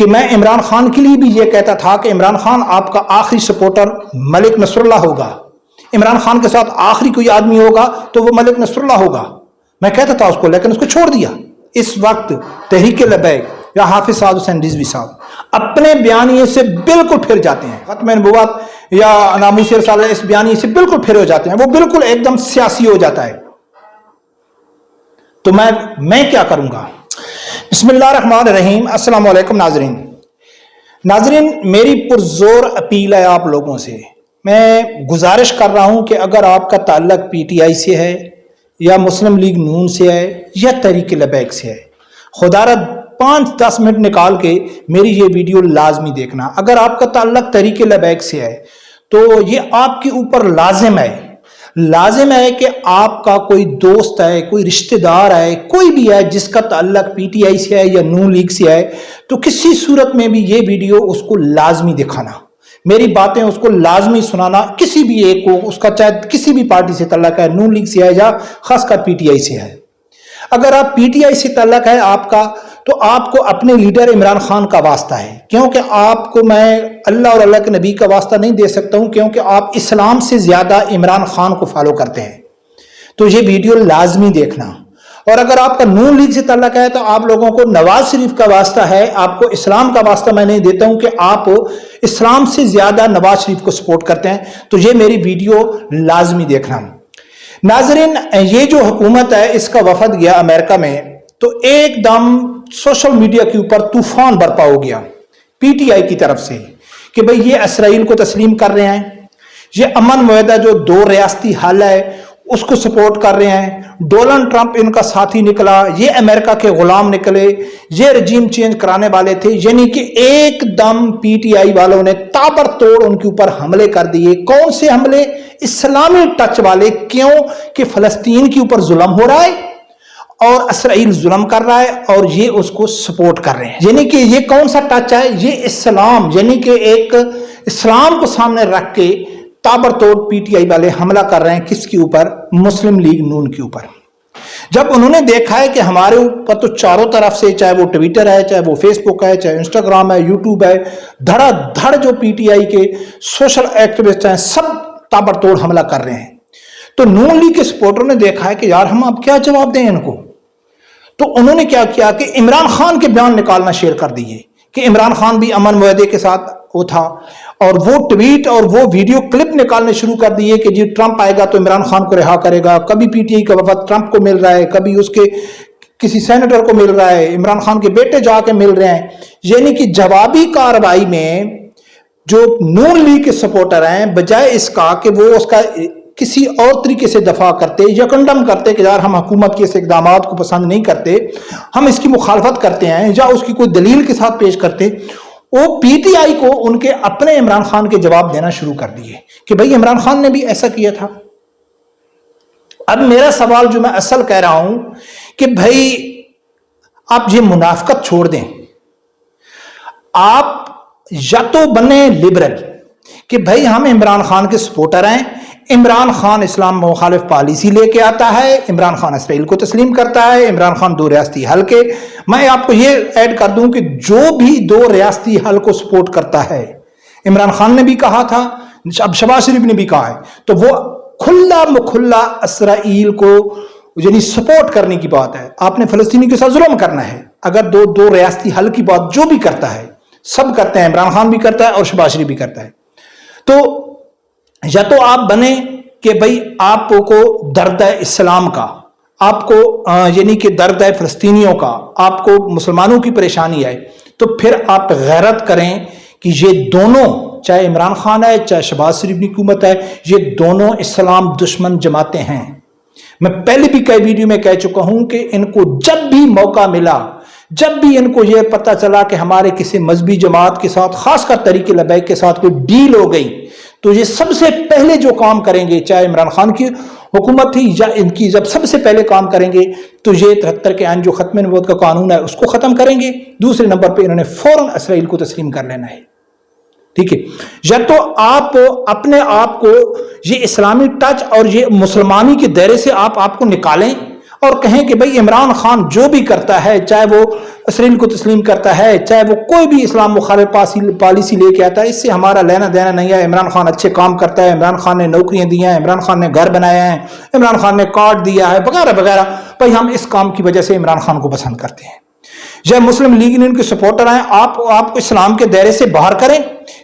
کہ میں عمران خان کے لیے بھی یہ کہتا تھا کہ عمران خان آپ کا آخری سپورٹر ملک نصر اللہ ہوگا، عمران خان کے ساتھ آخری کوئی آدمی ہوگا تو وہ ملک نصر اللہ ہوگا، میں کہتا تھا اس کو، لیکن اس کو چھوڑ دیا۔ اس وقت تحریک لبیک یا حافظ سعد حسین رضوی صاحب اپنے بیانیے سے بالکل پھر جاتے ہیں، ختم نبوت یا ناموس رسالہ اس بیانیے سے بالکل پھر ہو جاتے ہیں، وہ بالکل ایک دم سیاسی ہو جاتا ہے۔ تو میں کیا کروں گا؟ بسم اللہ الرحمن الرحیم۔ السلام علیکم ناظرین، میری پرزور اپیل ہے آپ لوگوں سے، میں گزارش کر رہا ہوں کہ اگر آپ کا تعلق پی ٹی آئی سے ہے یا مسلم لیگ نون سے ہے یا تحریک لبیک سے ہے، خدا را 5-10 منٹ نکال کے میری یہ ویڈیو لازمی دیکھنا۔ اگر آپ کا تعلق تحریک لبیک سے ہے تو یہ آپ کے اوپر لازم ہے کہ آپ کا کوئی دوست ہے، کوئی رشتہ دار ہے، کوئی بھی ہے جس کا تعلق پی ٹی آئی سے ہے یا نون لیگ سے ہے، تو کسی صورت میں بھی یہ ویڈیو اس کو لازمی دکھانا، میری باتیں اس کو لازمی سنانا، کسی بھی ایک کو، اس کا چاہے کسی بھی پارٹی سے تعلق ہے، نون لیگ سے ہے یا خاص کر پی ٹی آئی سے ہے۔ اگر آپ پی ٹی آئی سے تعلق ہے آپ کا، تو آپ کو اپنے لیڈر عمران خان کا واسطہ ہے، کیونکہ آپ کو میں اللہ اور اللہ کے نبی کا واسطہ نہیں دے سکتا ہوں، کیونکہ آپ اسلام سے زیادہ عمران خان کو فالو کرتے ہیں۔ تو یہ ویڈیو لازمی دیکھنا۔ اور اگر آپ کا نون لیگ سے تعلق ہے تو آپ لوگوں کو نواز شریف کا واسطہ ہے، آپ کو اسلام کا واسطہ میں نہیں دیتا ہوں کہ آپ اسلام سے زیادہ نواز شریف کو سپورٹ کرتے ہیں، تو یہ میری ویڈیو لازمی دیکھنا۔ ناظرین، یہ جو حکومت ہے اس کا وفد گیا امریکہ میں، تو ایک دم سوشل میڈیا کے اوپر طوفان برپا ہو گیا پی ٹی آئی کی طرف سے کہ بھئی یہ اسرائیل کو تسلیم کر رہے ہیں، یہ امن معاہدہ جو 2 ریاستی حل ہے اس کو سپورٹ کر رہے ہیں، ڈونلڈ ٹرمپ ان کا ساتھی نکلا، یہ امریکہ کے غلام نکلے، یہ رجیم چینج کرانے والے تھے، یعنی کہ ایک دم پی ٹی آئی والوں نے تابر توڑ ان کے اوپر حملے کر دیے۔ کون سے حملے؟ اسلامی ٹچ والے۔ کیوں کہ فلسطین کے اوپر ظلم ہو رہا ہے اور اسرائیل ظلم کر رہا ہے اور یہ اس کو سپورٹ کر رہے ہیں، یعنی کہ یہ کون سا ٹچ ہے؟ یہ اسلام، یعنی کہ ایک اسلام کو سامنے رکھ کے تابر توڑ پی ٹی آئی والے حملہ کر رہے ہیں۔ کس کے اوپر؟ مسلم لیگ نون کے اوپر۔ جب انہوں نے دیکھا ہے کہ ہمارے اوپر تو چاروں طرف سے، چاہے وہ ٹویٹر ہے، چاہے وہ فیس بک ہے، چاہے انسٹاگرام ہے، یوٹیوب ہے، دھڑا دھڑ جو پی ٹی آئی کے سوشل ایکٹیوسٹ ہیں سب تابر توڑ حملہ کر رہے ہیں، تو نون لیگ کے سپورٹروں نے دیکھا ہے کہ یار ہم اب کیا جواب دیں ان کو، تو انہوں نے کیا کیا کہ عمران خان کے بیان نکالنا شیئر کر دیے کہ عمران خان بھی امن معاہدے کے ساتھ وہ تھا، اور وہ ٹویٹ اور وہ ویڈیو کلپ نکالنے شروع کر دیے کہ جی ٹرمپ آئے گا تو عمران خان کو رہا کرے گا، کبھی پی ٹی آئی کا وفد ٹرمپ کو مل رہا ہے، کبھی اس کے کسی سینیٹر کو مل رہا ہے، عمران خان کے بیٹے جا کے مل رہے ہیں، یعنی کہ جوابی کارروائی میں جو نون لیگ کے سپورٹر ہیں بجائے اس کا کہ وہ اس کا کسی اور طریقے سے دفاع کرتے یا کنڈم کرتے کہ یار ہم حکومت کے اس اقدامات کو پسند نہیں کرتے، ہم اس کی مخالفت کرتے ہیں یا اس کی کوئی دلیل کے ساتھ پیش کرتے، وہ پی ٹی آئی کو ان کے اپنے عمران خان کے جواب دینا شروع کر دیے کہ بھئی عمران خان نے بھی ایسا کیا تھا۔ اب میرا سوال جو میں اصل کہہ رہا ہوں کہ بھئی آپ یہ منافقت چھوڑ دیں، آپ یا تو بنے لبرل کہ بھئی ہم عمران خان کے سپورٹر ہیں، عمران خان اسلام مخالف پالیسی لے کے آتا ہے، عمران خان اسرائیل کو تسلیم کرتا ہے، عمران خان 2 ریاستی حل کے، میں آپ کو یہ ایڈ کر دوں کہ جو بھی 2 ریاستی حل کو سپورٹ کرتا ہے، عمران خان نے بھی کہا تھا، اب شہباز شریف نے بھی کہا ہے، تو وہ کھلا مکھلا اسرائیل کو یعنی سپورٹ کرنے کی بات ہے، آپ نے فلسطینی کے ساتھ ظلم کرنا ہے۔ اگر دو ریاستی حل کی بات جو بھی کرتا ہے، سب کرتے ہیں، عمران خان بھی کرتا ہے اور شہباز شریف بھی کرتا ہے، تو یا تو آپ بنے کہ بھئی آپ کو درد ہے اسلام کا، آپ کو یعنی کہ درد ہے فلسطینیوں کا، آپ کو مسلمانوں کی پریشانی ہے، تو پھر آپ غیرت کریں کہ یہ دونوں، چاہے عمران خان ہے چاہے شہباز شریف کی حکومت ہے، یہ دونوں اسلام دشمن جماعتیں ہیں۔ میں پہلے بھی کئی ویڈیو میں کہہ چکا ہوں کہ ان کو جب بھی موقع ملا، جب بھی ان کو یہ پتہ چلا کہ ہمارے کسی مذہبی جماعت کے ساتھ، خاص کر تحریک لبیک کے ساتھ کوئی ڈیل ہو گئی، تو یہ سب سے پہلے جو کام کریں گے، چاہے عمران خان کی حکومت تھی یا ان کی، جب سب سے پہلے کام کریں گے تو یہ 73 کے آئین جو ختم نبوت کا قانون ہے اس کو ختم کریں گے، دوسرے نمبر پہ انہوں نے فوراً اسرائیل کو تسلیم کر لینا ہے۔ ٹھیک ہے، یا تو آپ اپنے آپ کو یہ اسلامی ٹچ اور یہ مسلمانی کے دائرے سے آپ کو نکالیں، اور کہیں کہ بھئی عمران خان جو بھی کرتا ہے، چاہے وہ اسرائیل کو تسلیم کرتا ہے، چاہے وہ کوئی بھی اسلام مخالف پالیسی لے کے آتا ہے، اس سے ہمارا لینا دینا نہیں ہے، عمران خان اچھے کام کرتا ہے، عمران خان نے نوکریاں دی ہیں، عمران خان نے گھر بنایا ہے، عمران خان نے کارڈ دیا ہے، وغیرہ وغیرہ. بھئی ہم اس کام کی وجہ سے عمران خان کو پسند کرتے ہیں. جب مسلم لیگ ان کے سپورٹر ہیں، آپ کو اسلام کے دائرے سے باہر کریں،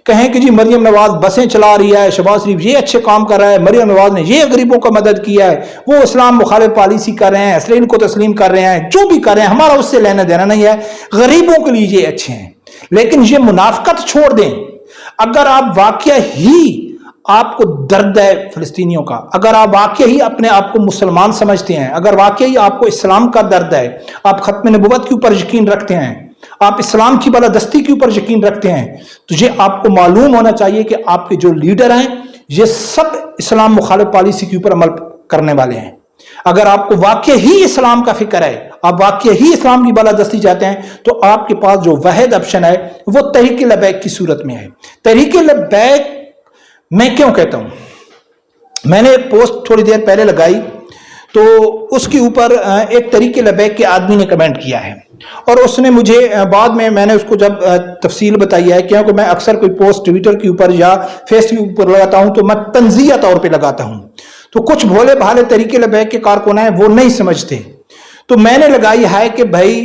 کہیں کہ جی مریم نواز بسیں چلا رہی ہے، شہباز شریف یہ اچھے کام کر رہا ہے، مریم نواز نے یہ غریبوں کا مدد کیا ہے، وہ اسلام مخالف پالیسی کر رہے ہیں، اسرائیل کو تسلیم کر رہے ہیں، جو بھی کر رہے ہیں ہمارا اس سے لینا دینا نہیں ہے، غریبوں کے لیے یہ اچھے ہیں. لیکن یہ منافقت چھوڑ دیں. اگر آپ واقعہ ہی آپ کو درد ہے فلسطینیوں کا، اگر آپ واقعی اپنے آپ کو مسلمان سمجھتے ہیں، اگر واقعی آپ کو اسلام کا درد ہے، آپ ختم نبوت کے اوپر یقین رکھتے ہیں، آپ اسلام کی بالادستی کے اوپر یقین رکھتے ہیں، تو یہ آپ کو معلوم ہونا چاہیے کہ آپ کے جو لیڈر ہیں یہ سب اسلام مخالف پالیسی کے اوپر عمل کرنے والے ہیں. اگر آپ کو واقعی ہی اسلام کا فکر ہے، آپ واقعی ہی اسلام کی بالادستی چاہتے ہیں، تو آپ کے پاس جو واحد آپشن ہے وہ تحریک لبیک کی صورت میں ہے. تحریک لبیک میں کیوں کہتا ہوں؟ میں نے ایک پوسٹ تھوڑی دیر پہلے لگائی تو اس کے اوپر ایک تحریک لبیک کے آدمی نے کمنٹ کیا ہے، اور اس نے مجھے بعد میں نے اس کو جب تفصیل بتائی ہے، کیونکہ میں اکثر کوئی پوسٹ ٹویٹر کے اوپر یا فیس بک پر لگاتا ہوں تو میں تنزیہ طور پہ لگاتا ہوں، تو کچھ بھولے بھالے تحریک لبیک کے کارکن ہیں وہ نہیں سمجھتے. تو میں نے لگائی ہے کہ بھائی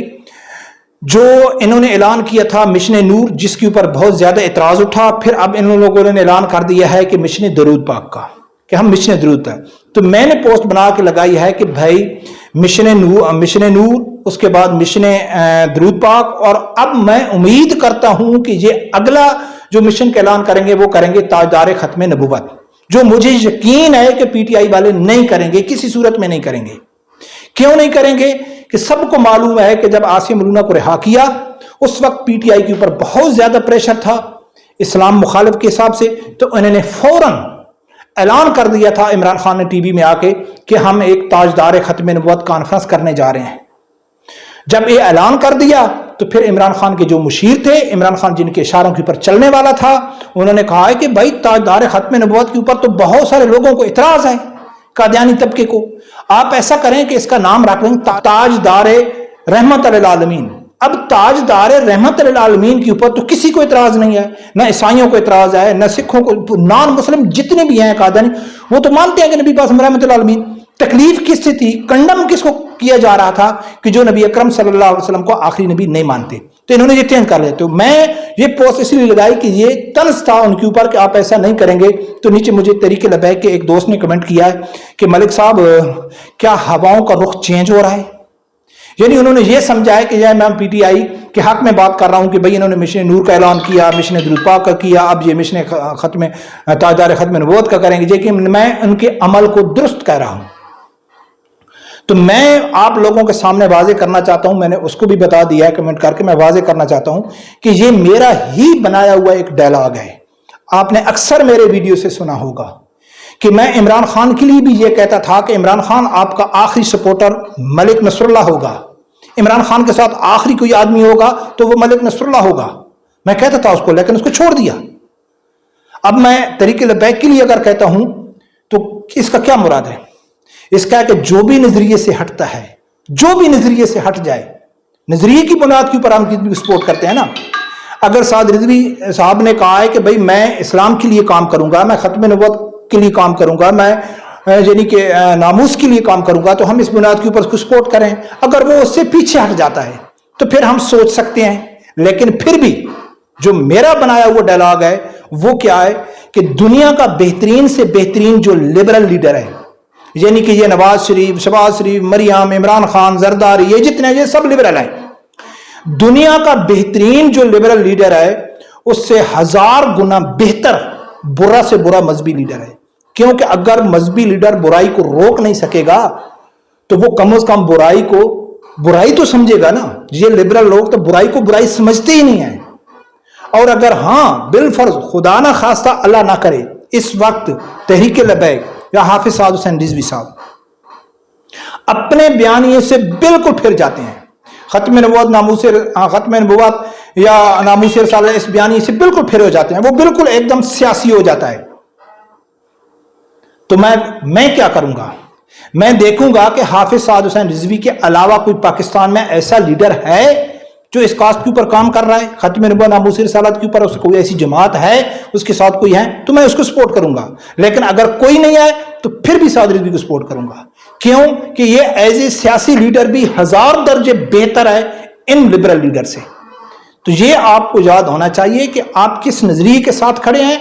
جو انہوں نے اعلان کیا تھا مشن نور، جس کے اوپر بہت زیادہ اعتراض اٹھا، پھر اب ان لوگوں نے اعلان کر دیا ہے کہ مشن درود پاک کا، کہ ہم مشن درود ہے. تو میں نے پوسٹ بنا کے لگائی ہے کہ بھائی مشن نور اس کے بعد مشن درود پاک، اور اب میں امید کرتا ہوں کہ یہ اگلا جو مشن کا اعلان کریں گے وہ کریں گے تاجدار ختم نبوت، جو مجھے یقین ہے کہ پی ٹی آئی والے نہیں کریں گے، کسی صورت میں نہیں کریں گے. کیوں نہیں کریں گے؟ کہ سب کو معلوم ہے کہ جب عاصم ملونہ کو رہا کیا اس وقت پی ٹی آئی کے اوپر بہت زیادہ پریشر تھا اسلام مخالف کے حساب سے، تو انہوں نے فوراً اعلان کر دیا تھا عمران خان نے ٹی وی میں آ کے کہ ہم ایک تاجدار ختم نبوت کانفرنس کرنے جا رہے ہیں. جب یہ اعلان کر دیا تو پھر عمران خان کے جو مشیر تھے، عمران خان جن کے اشاروں کے اوپر چلنے والا تھا، انہوں نے کہا ہے کہ بھائی تاجدار ختم نبوت کے اوپر تو بہت سارے لوگوں کو اعتراض ہے، قادیانی طبقے کو، آپ ایسا کریں کہ اس کا نام رکھ لیں تاجدار رحمت للعالمین. اب تاجدار رحمت للعالمین کے اوپر تو کسی کو اعتراض نہیں ہے، نہ عیسائیوں کو اعتراض ہے، نہ سکھوں کو، نان مسلم جتنے بھی ہیں قادیانی وہ تو مانتے ہیں کہ نبی پاک رحمت للعالمین. تکلیف کس سے تھی، کنڈم کس کو کیا جا رہا تھا کہ جو نبی اکرم صلی اللہ علیہ وسلم کو آخری نبی نہیں مانتے، تو انہوں نے یہ چینج کر لیا. تو میں یہ پوسٹ اس لیے لگائی کہ یہ طنز تھا ان کے اوپر کہ آپ ایسا نہیں کریں گے. تو نیچے مجھے تحریک لبیک کے ایک دوست نے کمنٹ کیا ہے کہ ملک صاحب کیا ہواؤں کا رخ چینج ہو رہا ہے؟ یعنی انہوں نے یہ سمجھا ہے کہ میں پی ٹی آئی کے حق میں بات کر رہا ہوں کہ بھئی انہوں نے مشن نور کا اعلان کیا، مشن درود پاک کا کیا، اب یہ مشن تاجدار ختم نبوت کا کریں گے، لیکن میں ان کے عمل کو درست کہہ رہا ہوں. تو میں آپ لوگوں کے سامنے واضح کرنا چاہتا ہوں، میں نے اس کو بھی بتا دیا ہے کمنٹ کر کے، میں واضح کرنا چاہتا ہوں کہ یہ میرا ہی بنایا ہوا ایک ڈائلاگ ہے. آپ نے اکثر میرے ویڈیو سے سنا ہوگا کہ میں عمران خان کے لیے بھی یہ کہتا تھا کہ عمران خان آپ کا آخری سپورٹر ملک نصر اللہ ہوگا، عمران خان کے ساتھ آخری کوئی آدمی ہوگا تو وہ ملک نصر اللہ ہوگا. میں کہتا تھا اس کو، لیکن اس کو چھوڑ دیا. اب میں تحریک لبیک کے لیے اگر کہتا ہوں تو اس کا کیا مراد ہے؟ اس کا ہے کہ جو بھی نظریے سے ہٹتا ہے، جو بھی نظریے سے ہٹ جائے، نظریے کی بنیاد کے اوپر ہم کتنی سپورٹ کرتے ہیں نا. اگر سعد رضوی صاحب نے کہا ہے کہ بھئی میں اسلام کے لیے کام کروں گا، میں ختم نبوت کے لیے کام کروں گا، میں یعنی کہ ناموس کے لیے کام کروں گا، تو ہم اس بنیاد کے اوپر اس کو سپورٹ کریں. اگر وہ اس سے پیچھے ہٹ جاتا ہے تو پھر ہم سوچ سکتے ہیں. لیکن پھر بھی جو میرا بنایا ہوا ڈائلاگ ہے وہ کیا ہے کہ دنیا کا بہترین سے بہترین جو لبرل لیڈر ہے، یعنی کہ یہ نواز شریف، شہباز شریف، مریم، عمران خان، زرداری، یہ جتنے یہ سب لبرل ہیں. دنیا کا بہترین جو لبرل لیڈر ہے اس سے 1000 گنا بہتر برا سے برا مذہبی لیڈر ہے. کیونکہ اگر مذہبی لیڈر برائی کو روک نہیں سکے گا تو وہ کم از کم برائی تو سمجھے گا نا. یہ لبرل لوگ تو برائی کو برائی سمجھتے ہی نہیں ہیں. اور اگر ہاں بالفرض خدا نہ خواستہ اللہ نہ کرے اس وقت تحریک لبیک یا حافظ سعد حسین رضوی صاحب اپنے بیانیے سے بالکل پھر جاتے ہیں، ختم نبوت یا ناموس رسالہ اس بیانیے سے بالکل پھر ہو جاتے ہیں، وہ بالکل ایک دم سیاسی ہو جاتا ہے. تو میں کیا کروں گا؟ میں دیکھوں گا کہ حافظ سعد حسین رضوی کے علاوہ کوئی پاکستان میں ایسا لیڈر ہے جو اس کاسٹ کے اوپر کام کر رہا ہے، ختم نبوت ناموس رسالت کے اوپر اس کوئی ایسی جماعت ہے، اس کے ساتھ کوئی ہے تو میں اس کو سپورٹ کروں گا. لیکن اگر کوئی نہیں ہے تو پھر بھی سعد رضوی کو سپورٹ کروں گا. کیوں کہ یہ ایز اے سیاسی لیڈر بھی 1000 درجے بہتر ہے ان لبرل لیڈر سے. تو یہ آپ کو یاد ہونا چاہیے کہ آپ کس نظریے کے ساتھ کھڑے ہیں،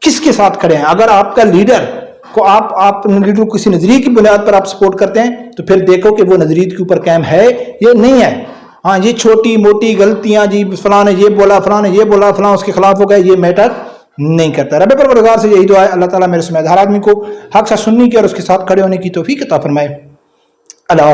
کس کے ساتھ کھڑے ہیں. اگر آپ کا لیڈر کو آپ لیڈر کو کسی نظریے کی بنیاد پر آپ سپورٹ کرتے ہیں تو پھر دیکھو کہ وہ نظریے کے اوپر قائم ہے یا نہیں ہے. ہاں یہ چھوٹی موٹی غلطیاں، جی فلاں نے یہ بولا، فلاں نے یہ بولا، فلاں اس کے خلاف ہو گئے، یہ میٹر نہیں کرتا. رب پروردگار سے یہی دعا ہے اللہ تعالیٰ میرے سمیت ہر آدمی کو حق سے سننے کی اور اس کے ساتھ کھڑے ہونے کی توفیق عطا فرمائے. اللہ حافظ.